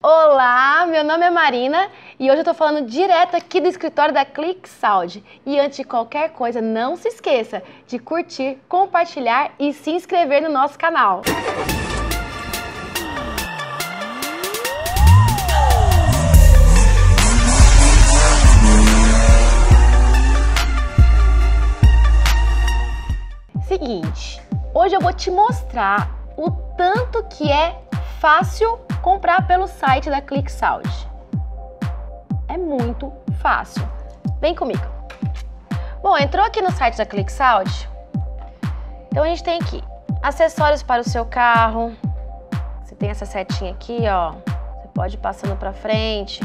Olá, meu nome é Marina e hoje eu tô falando direto aqui do escritório da ClickSound. E antes de qualquer coisa, não se esqueça de curtir, compartilhar e se inscrever no nosso canal. Seguinte, hoje eu vou te mostrar o tanto que é fácil comprar pelo site da ClickSound. É muito fácil. Vem comigo. Bom, entrou aqui no site da ClickSound. Então a gente tem aqui acessórios para o seu carro. Você tem essa setinha aqui, ó. Você pode ir passando para frente.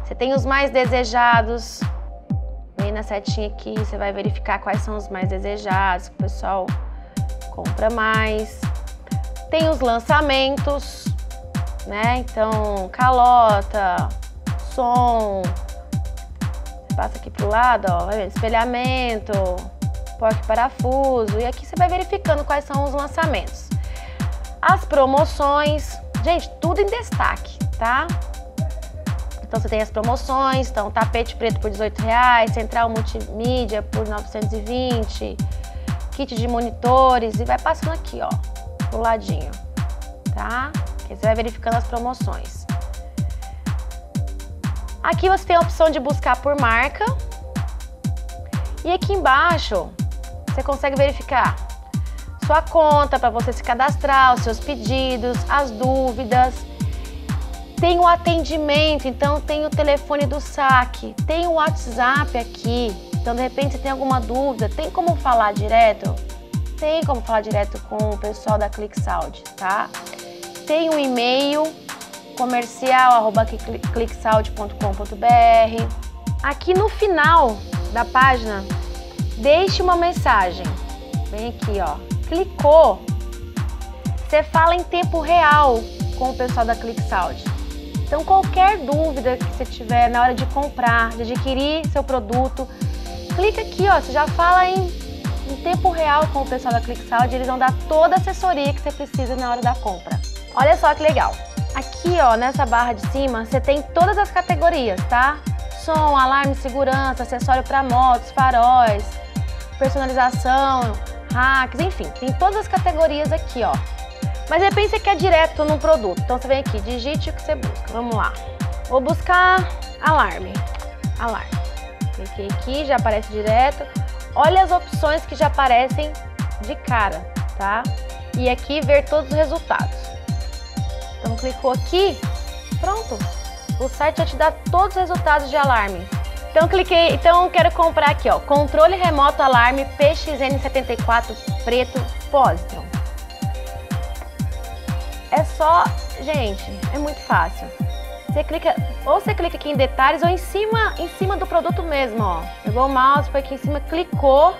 Você tem os mais desejados. Vem na setinha aqui, você vai verificar quais são os mais desejados, que o pessoal compra mais. Tem os lançamentos, né? Então, calota, som. Você passa aqui pro lado, ó, vai ver, espelhamento, porta-parafuso. E aqui você vai verificando quais são os lançamentos. As promoções, gente, tudo em destaque, tá? Então você tem as promoções, então tapete preto por R$18, central multimídia por R$920, kit de monitores e vai passando aqui, ó, pro ladinho, tá? Aqui você vai verificando as promoções. Aqui você tem a opção de buscar por marca e aqui embaixo você consegue verificar sua conta para você se cadastrar, os seus pedidos, as dúvidas. Tem o atendimento, então tem o telefone do saque, tem o WhatsApp aqui, então de repente você tem alguma dúvida, tem como falar direto? Tem como falar direto com o pessoal da ClickSound, tá? Tem um e-mail comercial@clicksound.com.br. Aqui no final da página, deixe uma mensagem, vem aqui, ó, clicou, você fala em tempo real com o pessoal da ClickSound. Então, qualquer dúvida que você tiver na hora de comprar, de adquirir seu produto, clica aqui, ó, você já fala em tempo real com o pessoal da ClickSound, eles vão dar toda a assessoria que você precisa na hora da compra. Olha só que legal. Aqui, ó, nessa barra de cima, você tem todas as categorias, tá? Som, alarme, segurança, acessório para motos, faróis, personalização, hacks, enfim, tem todas as categorias aqui, ó. Mas de repente você quer direto num produto, então você vem aqui, digite o que você busca, vamos lá. Vou buscar alarme, cliquei aqui, já aparece direto. Olha as opções que já aparecem de cara, tá? E aqui ver todos os resultados. Então clicou aqui, pronto. O site já te dá todos os resultados de alarme. Então cliquei, então quero comprar aqui, ó, controle remoto alarme PXN74 preto Positron. É só, gente, é muito fácil. Você clica, ou você clica aqui em detalhes ou em cima do produto mesmo, ó. Pegou o mouse, foi aqui em cima, clicou.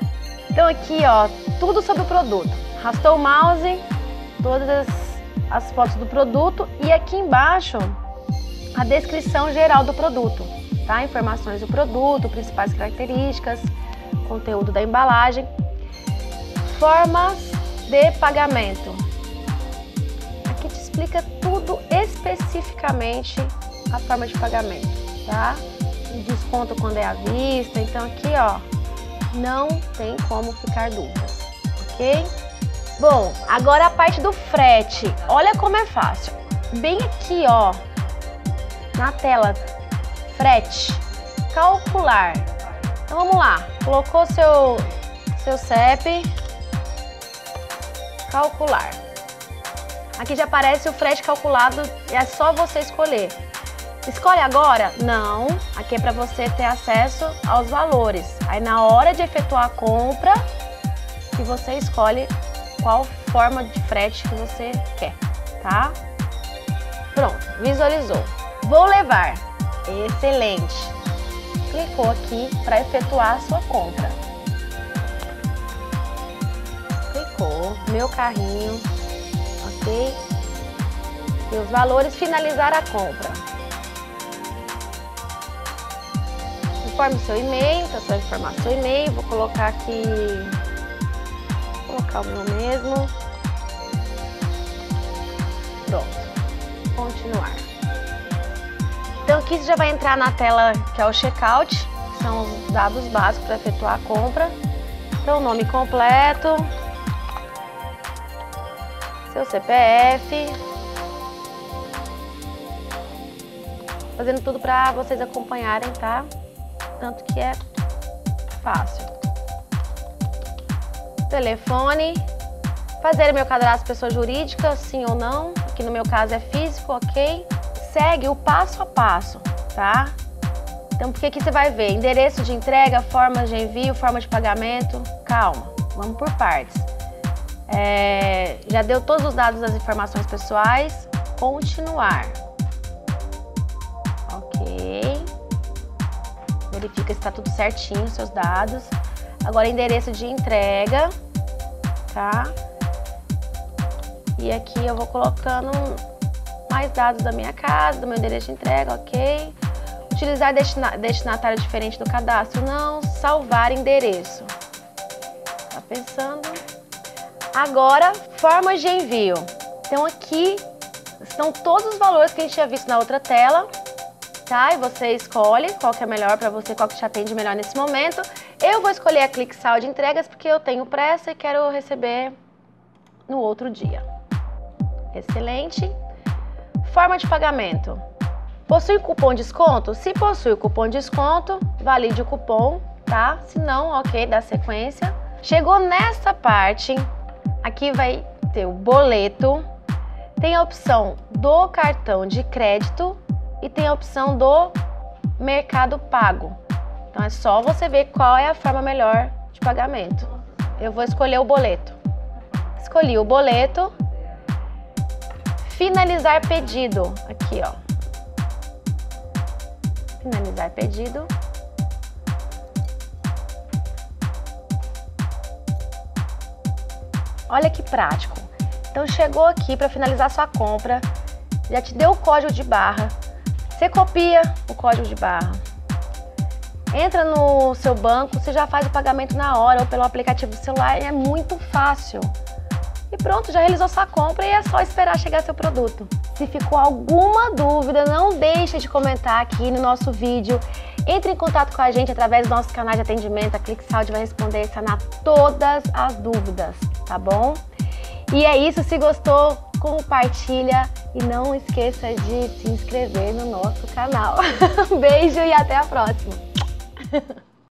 Então aqui, ó, tudo sobre o produto. Arrastou o mouse, todas as fotos do produto e aqui embaixo a descrição geral do produto, tá? Informações do produto, principais características, conteúdo da embalagem, formas de pagamento. Explica tudo especificamente a forma de pagamento, tá? Desconto quando é à vista, então aqui, ó, não tem como ficar dúvidas, ok? Bom, agora a parte do frete, olha como é fácil. Bem aqui, ó, na tela, frete, calcular. Então vamos lá, colocou seu CEP, calcular. Aqui já aparece o frete calculado e é só você escolher. Escolhe agora? Não. Aqui é para você ter acesso aos valores. Aí na hora de efetuar a compra, que você escolhe qual forma de frete que você quer, tá? Pronto, visualizou. Vou levar. Excelente. Clicou aqui para efetuar a sua compra. Clicou, meu carrinho. Ok? E os valores, finalizar a compra. Informe seu e-mail, então você vai informar seu e-mail, vou colocar aqui, vou colocar o meu mesmo. Pronto. Continuar. Aqui você já vai entrar na tela que é o checkout, que são os dados básicos para efetuar a compra. Então, nome completo, seu CPF, fazendo tudo para vocês acompanharem, tá? Tanto que é fácil. Telefone, fazer meu cadastro pessoa jurídica, sim ou não, aqui no meu caso é físico, ok? Segue o passo a passo, tá? Então, porque aqui você vai ver endereço de entrega, forma de envio, forma de pagamento. Calma, vamos por partes. Já deu todos os dados das informações pessoais. Continuar. Ok. Verifica se está tudo certinho, seus dados. Agora, endereço de entrega, tá? E aqui eu vou colocando mais dados da minha casa, do meu endereço de entrega, ok? Utilizar destinatário diferente do cadastro, não. Salvar endereço. Tá pensando? Agora, formas de envio. Então aqui estão todos os valores que a gente tinha visto na outra tela, tá? E você escolhe qual que é melhor para você, qual que te atende melhor nesse momento. Eu vou escolher a ClickSal de entregas porque eu tenho pressa e quero receber no outro dia. Excelente. Forma de pagamento. Possui cupom de desconto? Se possui o cupom de desconto, valide o cupom, tá? Se não, ok, dá sequência. Chegou nessa parte, aqui vai ter o boleto, tem a opção do cartão de crédito e tem a opção do Mercado Pago. Então é só você ver qual é a forma melhor de pagamento. Eu vou escolher o boleto. Escolhi o boleto. Finalizar pedido. Aqui, ó. Finalizar pedido. Olha que prático. Então chegou aqui para finalizar sua compra, já te deu o código de barra. Você copia o código de barra, entra no seu banco, você já faz o pagamento na hora ou pelo aplicativo do celular, é muito fácil. E pronto, já realizou sua compra e é só esperar chegar seu produto. Se ficou alguma dúvida, não deixe de comentar aqui no nosso vídeo. Entre em contato com a gente através do nosso canal de atendimento. A ClickSal vai responder e sanar todas as dúvidas, tá bom? E é isso, se gostou, compartilha e não esqueça de se inscrever no nosso canal. Um beijo e até a próxima!